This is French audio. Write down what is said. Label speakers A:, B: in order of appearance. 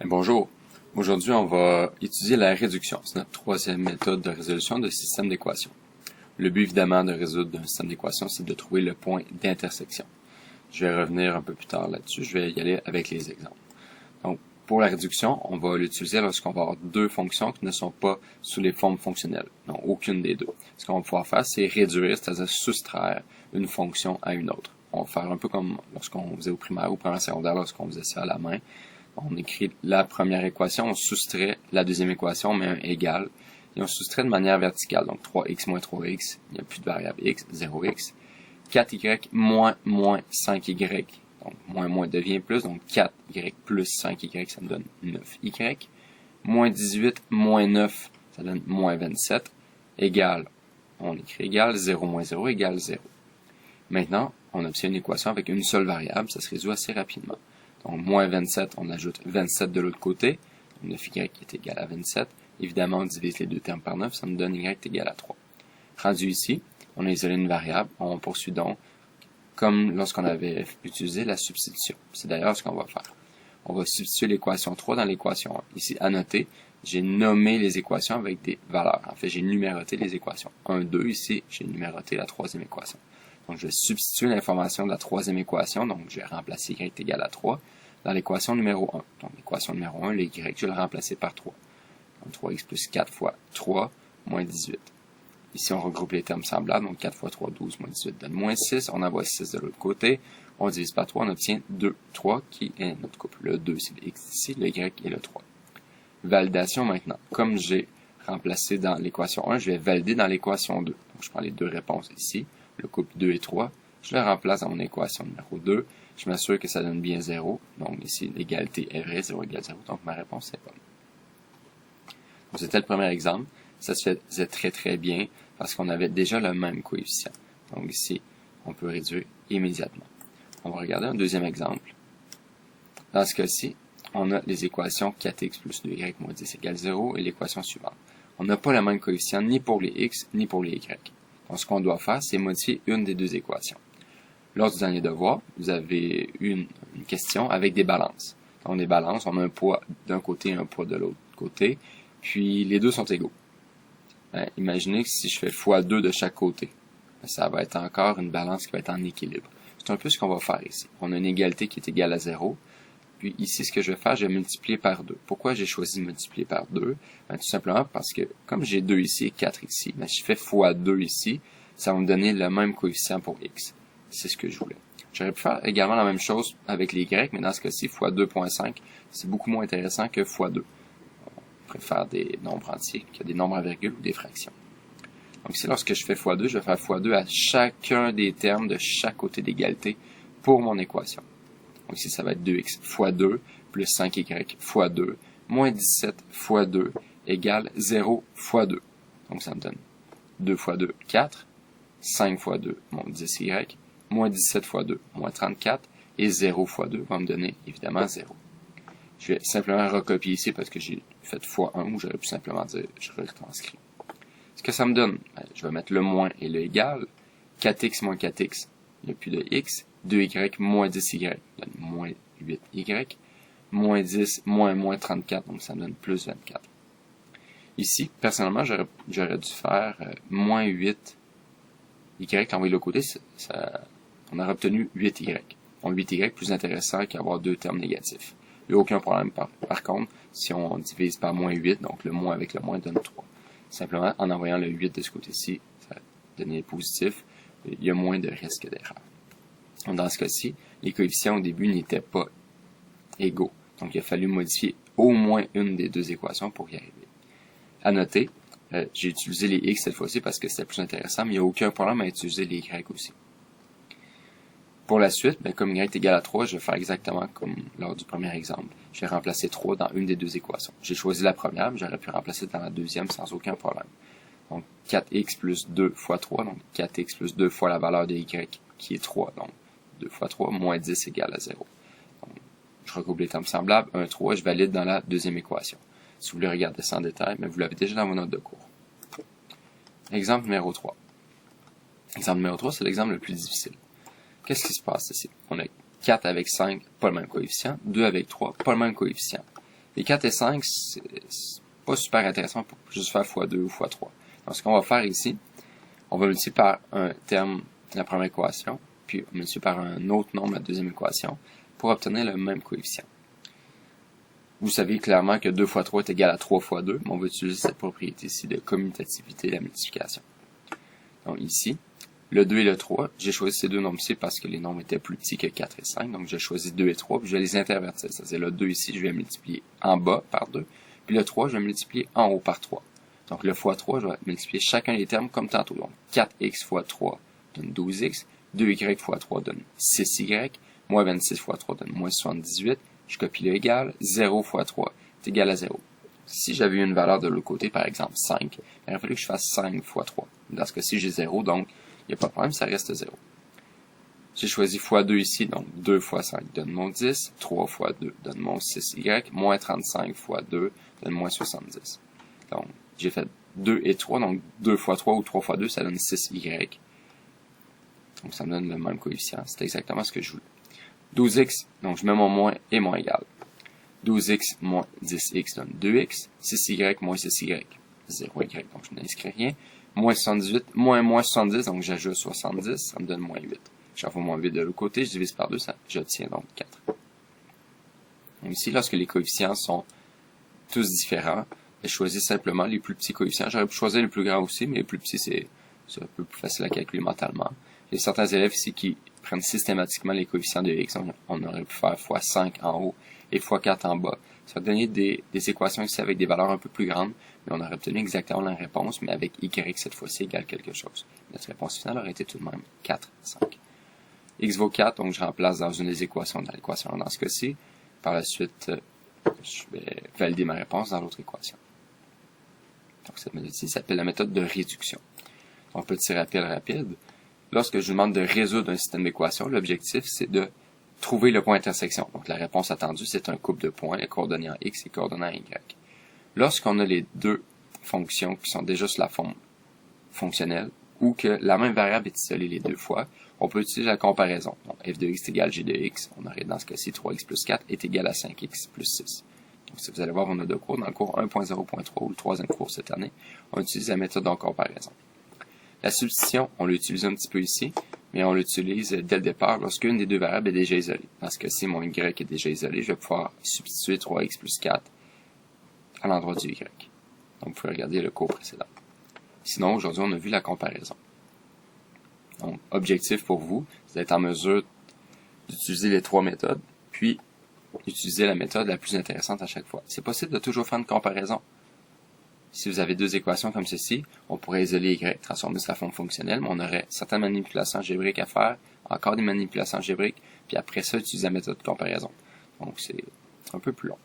A: Bonjour. Aujourd'hui, on va étudier la réduction. C'est notre troisième méthode de résolution de système d'équations. Le but, évidemment, de résoudre un système d'équations, c'est de trouver le point d'intersection. Je vais revenir un peu plus tard là-dessus. Je vais y aller avec les exemples. Donc, pour la réduction, on va l'utiliser lorsqu'on va avoir deux fonctions qui ne sont pas sous les formes fonctionnelles. Donc, aucune des deux. Ce qu'on va pouvoir faire, c'est réduire, c'est-à-dire soustraire une fonction à une autre. On va faire un peu comme lorsqu'on faisait au primaire ou au primaire secondaire, lorsqu'on faisait ça à la main. On écrit la première équation, on soustrait la deuxième équation, on met un égal, et on soustrait de manière verticale. Donc 3x moins 3x, il n'y a plus de variable x, 0x. 4y moins 5y, donc moins devient plus, donc 4y plus 5y, ça me donne 9y. Moins 18 moins 9, ça donne moins 27, égal, on écrit égal, 0 moins 0 égale 0. Maintenant, on obtient une équation avec une seule variable, ça se résout assez rapidement. Donc, moins 27, on ajoute 27 de l'autre côté. 9y est égal à 27. Évidemment, on divise les deux termes par 9, ça nous donne y est égal à 3. Rendu ici, on a isolé une variable. On poursuit donc comme lorsqu'on avait utilisé la substitution. C'est d'ailleurs ce qu'on va faire. On va substituer l'équation 3 dans l'équation 1. Ici, à noter, j'ai nommé les équations avec des valeurs. En fait, j'ai numéroté les équations. 1, 2, ici, j'ai numéroté la troisième équation. Donc, je vais substituer l'information de la troisième équation. Donc, je vais remplacer y est égal à 3 dans l'équation numéro 1. Donc, l'équation numéro 1, le y, je vais le remplacer par 3. Donc, 3x plus 4 fois 3, moins 18. Ici, on regroupe les termes semblables. Donc, 4 fois 3, 12, moins 18 donne moins 6. On envoie 6 de l'autre côté. On divise par 3, on obtient 2. 3 qui est notre couple. Le 2, c'est le x ici, le y et le 3. Validation maintenant. Comme j'ai remplacé dans l'équation 1, je vais valider dans l'équation 2. Donc, je prends les deux réponses ici. Le couple 2 et 3, je le remplace dans mon équation numéro 2. Je m'assure que ça donne bien 0. Donc ici, l'égalité est vraie, 0 égale 0. Donc ma réponse est bonne. Donc c'était le premier exemple. Ça se faisait très très bien parce qu'on avait déjà le même coefficient. Donc ici, on peut réduire immédiatement. On va regarder un deuxième exemple. Dans ce cas-ci, on a les équations 4x plus 2y moins 10 égale 0 et l'équation suivante. On n'a pas le même coefficient ni pour les x ni pour les y. Donc, ce qu'on doit faire, c'est modifier une des deux équations. Lors du dernier devoir, vous avez une question avec des balances. Donc, des balances, on a un poids d'un côté et un poids de l'autre côté, puis les deux sont égaux. Imaginez que si je fais x2 de chaque côté, ça va être encore une balance qui va être en équilibre. C'est un peu ce qu'on va faire ici. On a une égalité qui est égale à 0. Puis ici, ce que je vais faire, je vais multiplier par 2. Pourquoi j'ai choisi de multiplier par 2? Tout simplement parce que, comme j'ai 2 ici et 4 ici, je fais x2 ici, ça va me donner le même coefficient pour x. C'est ce que je voulais. J'aurais pu faire également la même chose avec les y, mais dans ce cas-ci, x2.5, c'est beaucoup moins intéressant que x2. On préfère des nombres entiers que des nombres à virgule ou des fractions. Donc ici, lorsque je fais x2, je vais faire x2 à chacun des termes de chaque côté d'égalité pour mon équation. Donc ici, ça va être 2x fois 2 plus 5y fois 2 moins 17 fois 2 égale 0 fois 2. Donc ça me donne 2 fois 2, 4, 5 fois 2, moins 10y, moins 17 fois 2, moins 34, et 0 fois 2 va me donner évidemment 0. Je vais simplement recopier ici parce que j'ai fait fois 1, ou j'aurais pu simplement dire, je retranscris. Ce que ça me donne, je vais mettre le moins et le égal, 4x moins 4x, il n'y a plus de x, 2y moins 10y, donne moins 8y, moins 10 moins 34, donc ça me donne plus 24. Ici, personnellement, j'aurais dû faire moins 8y envoyé de l'autre côté, on aurait obtenu 8y. Donc 8y plus intéressant qu'avoir deux termes négatifs. Il n'y a aucun problème par contre, si on divise par moins 8, donc le moins avec le moins donne 3. Simplement, en envoyant le 8 de ce côté-ci, ça donne positif, il y a moins de risque d'erreur. Dans ce cas-ci, les coefficients au début n'étaient pas égaux. Donc, il a fallu modifier au moins une des deux équations pour y arriver. À noter, j'ai utilisé les x cette fois-ci parce que c'était plus intéressant, mais il n'y a aucun problème à utiliser les y aussi. Pour la suite, comme y est égal à 3, je vais faire exactement comme lors du premier exemple. Je vais remplacer 3 dans une des deux équations. J'ai choisi la première, mais j'aurais pu remplacer dans la deuxième sans aucun problème. Donc, 4x plus 2 fois 3, donc 4x plus 2 fois la valeur de y qui est 3, donc 2 fois 3, moins 10 égale à 0. Donc, je regroupe les termes semblables, 1, 3, je valide dans la deuxième équation. Si vous voulez regarder ça en détail, mais vous l'avez déjà dans vos notes de cours. Exemple numéro 3. Exemple numéro 3, c'est l'exemple le plus difficile. Qu'est-ce qui se passe ici? On a 4 avec 5, pas le même coefficient. 2 avec 3, pas le même coefficient. Les 4 et 5, c'est pas super intéressant pour juste faire x2 ou x3. Donc, ce qu'on va faire ici, on va multiplier par un terme la première équation, puis on multiplie par un autre nombre la deuxième équation, pour obtenir le même coefficient. Vous savez clairement que 2 fois 3 est égal à 3 fois 2, mais on va utiliser cette propriété ici de commutativité de la multiplication. Donc ici, le 2 et le 3, j'ai choisi ces deux nombres ici parce que les nombres étaient plus petits que 4 et 5, donc j'ai choisi 2 et 3, puis je vais les intervertir. C'est-à-dire le 2 ici, je vais multiplier en bas par 2, puis le 3, je vais multiplier en haut par 3. Donc le fois 3, je vais multiplier chacun des termes comme tantôt. Donc 4x fois 3 donne 12x, 2y fois 3 donne 6y, moins 26 fois 3 donne moins 78, je copie le égal, 0 fois 3 est égal à 0. Si j'avais eu une valeur de l'autre côté, par exemple 5, il aurait fallu que je fasse 5 fois 3. Dans ce cas-ci, j'ai 0, donc il n'y a pas de problème, ça reste 0. J'ai choisi x2 ici, donc 2 fois 5 donne mon 10, 3 fois 2 donne mon 6y, moins 35 fois 2 donne moins 70. Donc, j'ai fait 2 et 3, donc 2 fois 3 ou 3 fois 2, ça donne 6y. Donc, ça me donne le même coefficient. C'est exactement ce que je voulais. 12x, donc je mets mon moins et mon égal. 12x moins 10x donne 2x. 6y moins 6y, 0y, donc je n'inscris rien. Moins 78, moins 70, donc j'ajoute 70, ça me donne moins 8. J'envoie moins 8 de l'autre côté, je divise par 2, j'obtiens donc 4. Donc ici, lorsque les coefficients sont tous différents, je choisis simplement les plus petits coefficients. J'aurais pu choisir les plus grands aussi, mais les plus petits, c'est un peu plus facile à calculer mentalement. Il y a certains élèves ici qui prennent systématiquement les coefficients de x. On aurait pu faire x5 en haut et x4 en bas. Ça va donner des équations ici avec des valeurs un peu plus grandes, mais on aurait obtenu exactement la réponse, mais avec y cette fois-ci égale quelque chose. Notre réponse finale aurait été tout de même 4, 5. X vaut 4, donc je remplace dans une des équations dans l'équation dans ce cas-ci. Par la suite, je vais valider ma réponse dans l'autre équation. Donc cette méthode-ci s'appelle la méthode de réduction. Donc petit rappel rapide. Lorsque je vous demande de résoudre un système d'équations, l'objectif c'est de trouver le point d'intersection. Donc la réponse attendue, c'est un couple de points, les coordonnées en x et les coordonnées en y. Lorsqu'on a les deux fonctions qui sont déjà sur la forme fonctionnelle, ou que la même variable est isolée les deux fois, on peut utiliser la comparaison. Donc f de x est égal à g de x, on aurait dans ce cas-ci 3x plus 4 est égal à 5x plus 6. Donc si vous allez voir, on a deux cours, dans le cours 1.0.3 ou le troisième cours cette année, on utilise la méthode de comparaison. La substitution, on l'utilise un petit peu ici, mais on l'utilise dès le départ lorsqu'une des deux variables est déjà isolée. Dans ce cas-ci, mon y est déjà isolé, je vais pouvoir substituer 3x plus 4 à l'endroit du y. Donc, vous pouvez regarder le cours précédent. Sinon, aujourd'hui, on a vu la comparaison. Donc, objectif pour vous, c'est d'être en mesure d'utiliser les trois méthodes, puis utiliser la méthode la plus intéressante à chaque fois. C'est possible de toujours faire une comparaison. Si vous avez deux équations comme ceci, on pourrait isoler y, transformer sur la forme fonctionnelle, mais on aurait certaines manipulations algébriques à faire, encore des manipulations algébriques, puis après ça, utiliser la méthode de comparaison. Donc, c'est un peu plus long.